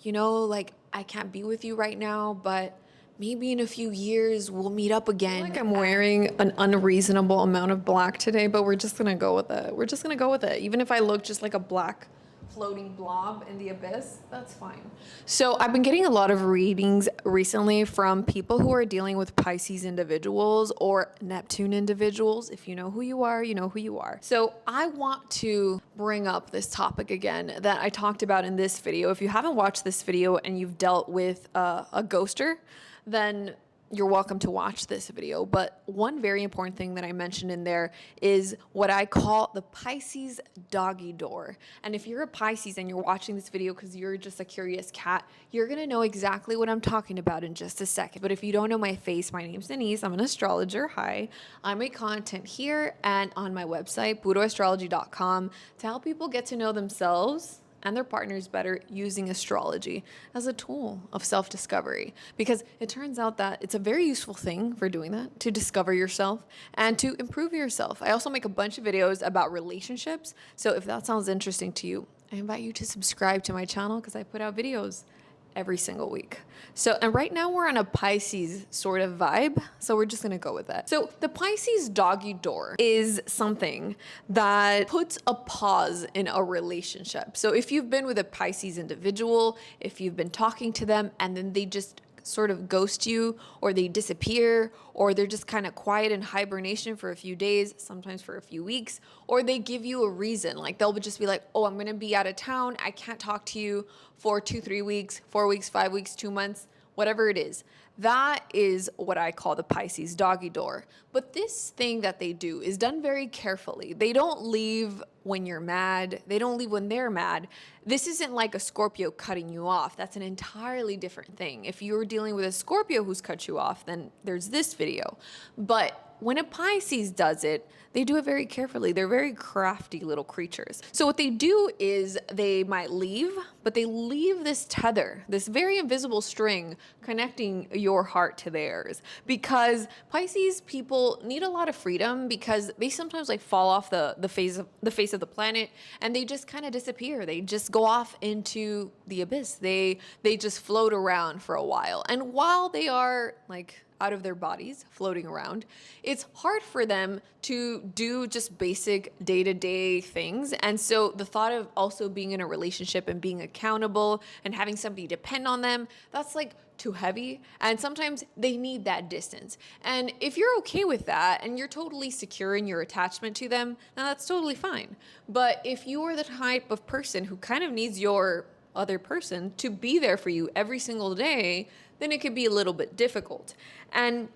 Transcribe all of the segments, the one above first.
like I can't be with you right now, but maybe in a few years we'll meet up again. Like I'm wearing an unreasonable amount of black today, but we're just gonna go with it. We're just gonna go with it. Even if I look just like a black floating blob in the abyss, that's fine. So I've been getting a lot of readings recently from people who are dealing with Pisces individuals or Neptune individuals. If you know who you are, you know who you are. So I want to bring up this topic again that I talked about in this video. If you haven't watched this video and you've dealt with a ghoster, then you're welcome to watch this video. But one very important thing that I mentioned in there is what I call the Pisces Doggy Door. And if you're a Pisces and you're watching this video because you're just a curious cat, you're gonna know exactly what I'm talking about in just a second. But if you don't know my face, my name's Denise. I'm an astrologer. Hi. I make content here and on my website, puroastrology.com, to help people get to know themselves and their partners better using astrology as a tool of self-discovery, because it turns out that it's a very useful thing for doing that, to discover yourself and to improve yourself. I also make a bunch of videos about relationships, so if that sounds interesting to you, I invite you to subscribe to my channel because I put out videos every single week. So, and right now we're on a Pisces sort of vibe, so we're just gonna go with that. So the Pisces Doggy Door is something that puts a pause in a relationship. So if you've been with a Pisces individual, if you've been talking to them and then they just sort of ghost you, or they disappear, or they're just kind of quiet in hibernation for a few days, sometimes for a few weeks, or they give you a reason, like they'll just be like, oh, I'm gonna be out of town, I can't talk to you for 2-3 weeks, 4 weeks, 5 weeks, 2 months, whatever it is. That is what I call the Pisces Doggy Door. But this thing that they do is done very carefully. They don't leave when you're mad. They don't leave when they're mad. This isn't like a Scorpio cutting you off. That's an entirely different thing. If you're dealing with a Scorpio who's cut you off, then there's this video. But when a Pisces does it, they do it very carefully. They're very crafty little creatures. So what they do is they might leave, but they leave this tether, this very invisible string connecting your heart to theirs. Because Pisces people need a lot of freedom, because they sometimes like fall off the face of the planet, and they just kind of disappear. They just go off into the abyss. They just float around for a while. And while they are like out of their bodies, floating around, it's hard for them to do just basic day-to-day things. And so the thought of also being in a relationship and being accountable and having somebody depend on them, that's like too heavy. And sometimes they need that distance. And if you're okay with that and you're totally secure in your attachment to them, then that's totally fine. But if you are the type of person who kind of needs your other person to be there for you every single day, then it could be a little bit difficult. And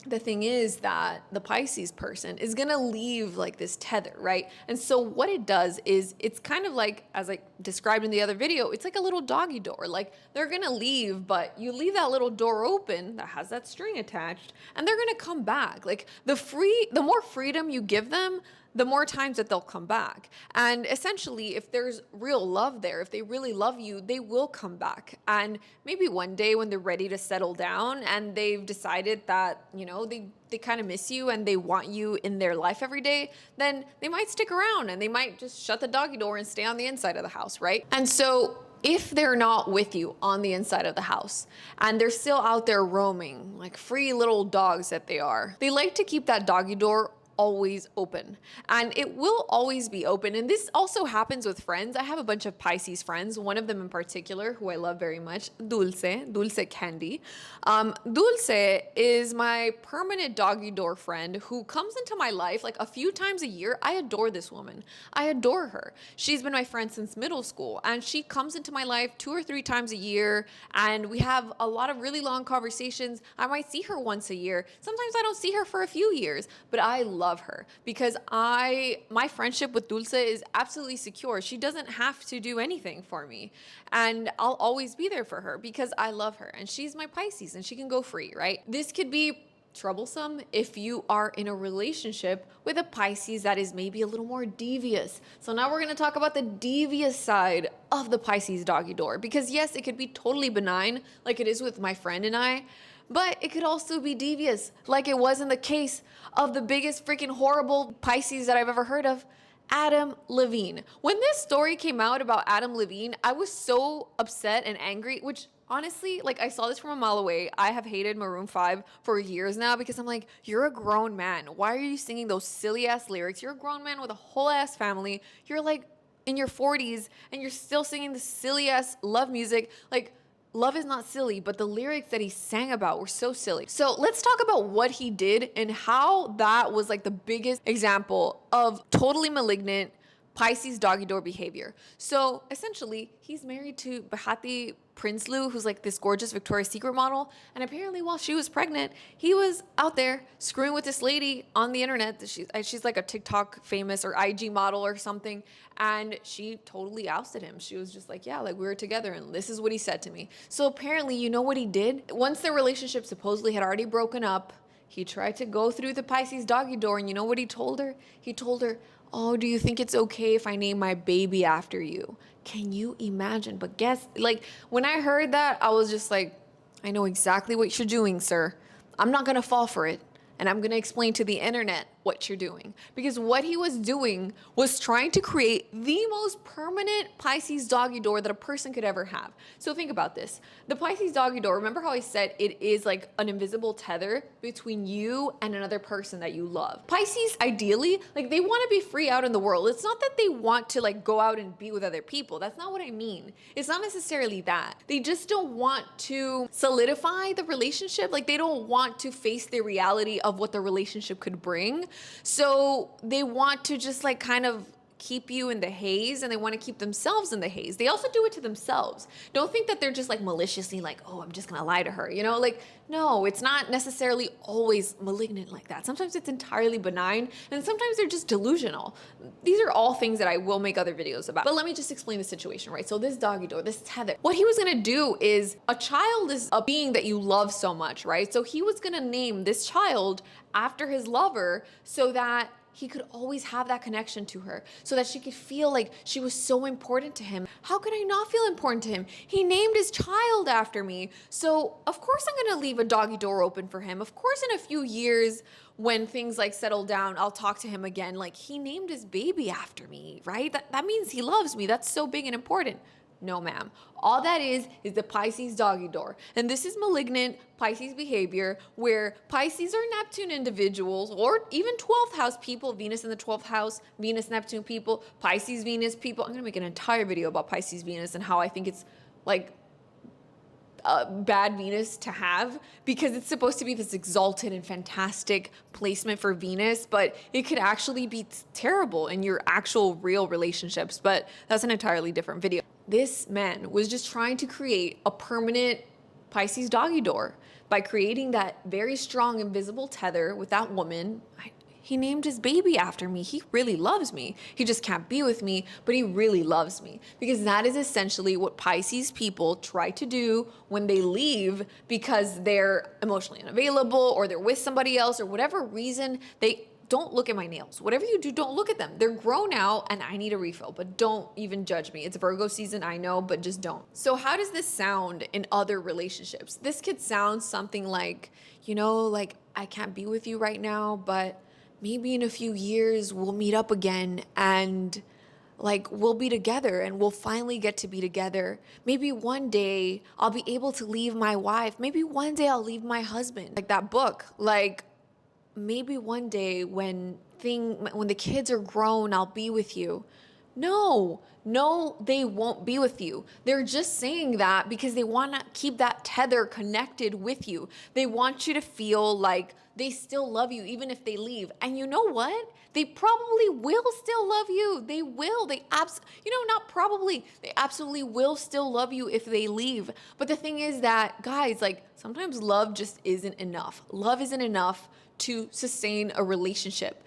the thing is that the Pisces person is gonna leave like this tether, right? And so what it does is it's kind of like, as I described in the other video, it's like a little doggy door. Like they're gonna leave, but you leave that little door open that has that string attached, and they're gonna come back. Like the more freedom you give them, the more times that they'll come back. And essentially, if there's real love there, if they really love you, they will come back. And maybe one day when they're ready to settle down and they've decided that, they kind of miss you and they want you in their life every day, then they might stick around and they might just shut the doggy door and stay on the inside of the house, right? And so if they're not with you on the inside of the house and they're still out there roaming, like free little dogs that they are, they like to keep that doggy door always open, and it will always be open. And this also happens with friends. I have a bunch of Pisces friends, one of them in particular who I love very much, Dulce Candy. Dulce is my permanent doggy door friend who comes into my life like a few times a year. I adore this woman. I adore her. She's been my friend since middle school, and she comes into my life 2 or 3 times a year, and we have a lot of really long conversations. I might see her once a year. Sometimes I don't see her for a few years, but I love her because my friendship with Dulce is absolutely secure. She doesn't have to do anything for me, and I'll always be there for her because I love her and she's my Pisces and she can go free, right? This could be troublesome if you are in a relationship with a Pisces that is maybe a little more devious. So now we're going to talk about the devious side of the Pisces doggy door, because yes, it could be totally benign like it is with my friend and I, but it could also be devious like it was in the case of the biggest freaking horrible Pisces that I've ever heard of, Adam Levine. When this story came out about Adam Levine, I was so upset and angry, which honestly, like I saw this from a mile away. I have hated Maroon 5 for years now because I'm like, you're a grown man. Why are you singing those silly ass lyrics? You're a grown man with a whole ass family. You're like in your 40s and you're still singing the silly ass love music. Like, love is not silly, but the lyrics that he sang about were so silly. So let's talk about what he did and how that was like the biggest example of totally malignant Pisces doggy door behavior. So essentially, he's married to Bahati Prinsloo, who's like this gorgeous Victoria's Secret model. And apparently, while she was pregnant, he was out there screwing with this lady on the internet. She's like a TikTok famous or IG model or something. And she totally ousted him. She was just like, yeah, like we were together and this is what he said to me. So apparently, you know what he did? Once their relationship supposedly had already broken up, he tried to go through the Pisces doggy door. And you know what he told her? He told her, oh, do you think it's okay if I name my baby after you? Can you imagine? But guess, like, when I heard that, I was just like, I know exactly what you're doing, sir. I'm not gonna fall for it. And I'm gonna explain to the internet what you're doing. Because what he was doing was trying to create the most permanent Pisces doggy door that a person could ever have. So think about this. The Pisces doggy door, remember how I said it is like an invisible tether between you and another person that you love. Pisces, ideally, like they want to be free out in the world. It's not that they want to like go out and be with other people. That's not what I mean. It's not necessarily that. They just don't want to solidify the relationship. Like they don't want to face the reality of what the relationship could bring. So they want to just like kind of keep you in the haze, and they want to keep themselves in the haze. They also do it to themselves. Don't think that they're just like maliciously like, oh, I'm just gonna lie to her, you know? Like, no, it's not necessarily always malignant like that. Sometimes it's entirely benign, and sometimes they're just delusional. These are all things that I will make other videos about. But let me just explain the situation, right? So this doggy door, this tether, what he was gonna do is, a child is a being that you love so much, right? So he was gonna name this child after his lover so that he could always have that connection to her, so that she could feel like she was so important to him. How could I not feel important to him? He named his child after me. So of course I'm gonna leave a doggy door open for him. Of course in a few years when things like settle down, I'll talk to him again. Like, he named his baby after me, right? That means he loves me. That's so big and important. No, ma'am. All that is the Pisces doggy door. And this is malignant Pisces behavior where Pisces or Neptune individuals, or even 12th house people, Venus in the 12th house, Venus, Neptune people, Pisces, Venus people. I'm going to make an entire video about Pisces, Venus and how I think it's like bad Venus to have, because it's supposed to be this exalted and fantastic placement for Venus, but it could actually be terrible in your actual real relationships. But that's an entirely different video. This man was just trying to create a permanent Pisces doggy door by creating that very strong invisible tether with that woman. He named his baby after me. He really loves me. He just can't be with me, but he really loves me. Because that is essentially what Pisces people try to do when they leave because they're emotionally unavailable or they're with somebody else or whatever reason. They don't look at my nails. Whatever you do, don't look at them. They're grown out and I need a refill, but don't even judge me. It's Virgo season, I know, but just don't. So how does this sound in other relationships? This could sound something like, you know, like I can't be with you right now, but maybe in a few years we'll meet up again and like we'll be together and we'll finally get to be together. Maybe one day I'll be able to leave my wife. Maybe one day I'll leave my husband. Like that book, like maybe one day when the kids are grown, I'll be with you. No, they won't be with you. They're just saying that because they want to keep that tether connected with you. They want you to feel like they still love you even if they leave. And you know what? They probably will still love you. They will. Not probably. They absolutely will still love you if they leave. But the thing is that, guys, like sometimes love just isn't enough. Love isn't enough to sustain a relationship.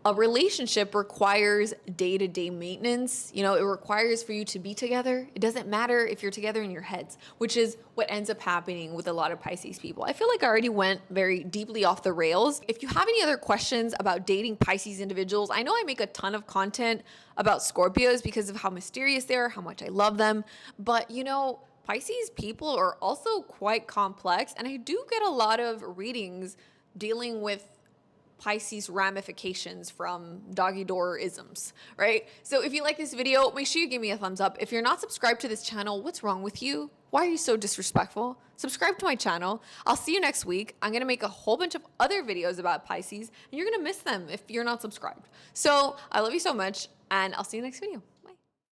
A relationship requires day-to-day maintenance. You know, it requires for you to be together. It doesn't matter if you're together in your heads, which is what ends up happening with a lot of Pisces people. I feel like I already went very deeply off the rails. If you have any other questions about dating Pisces individuals, I know I make a ton of content about Scorpios because of how mysterious they are, how much I love them. But, you know, Pisces people are also quite complex, and I do get a lot of readings dealing with Pisces ramifications from doggy door isms, right? So if you like this video, make sure you give me a thumbs up. If you're not subscribed to this channel, what's wrong with you? Why are you so disrespectful? Subscribe to my channel. I'll see you next week. I'm going to make a whole bunch of other videos about Pisces, and you're going to miss them if you're not subscribed. So I love you so much, and I'll see you next video.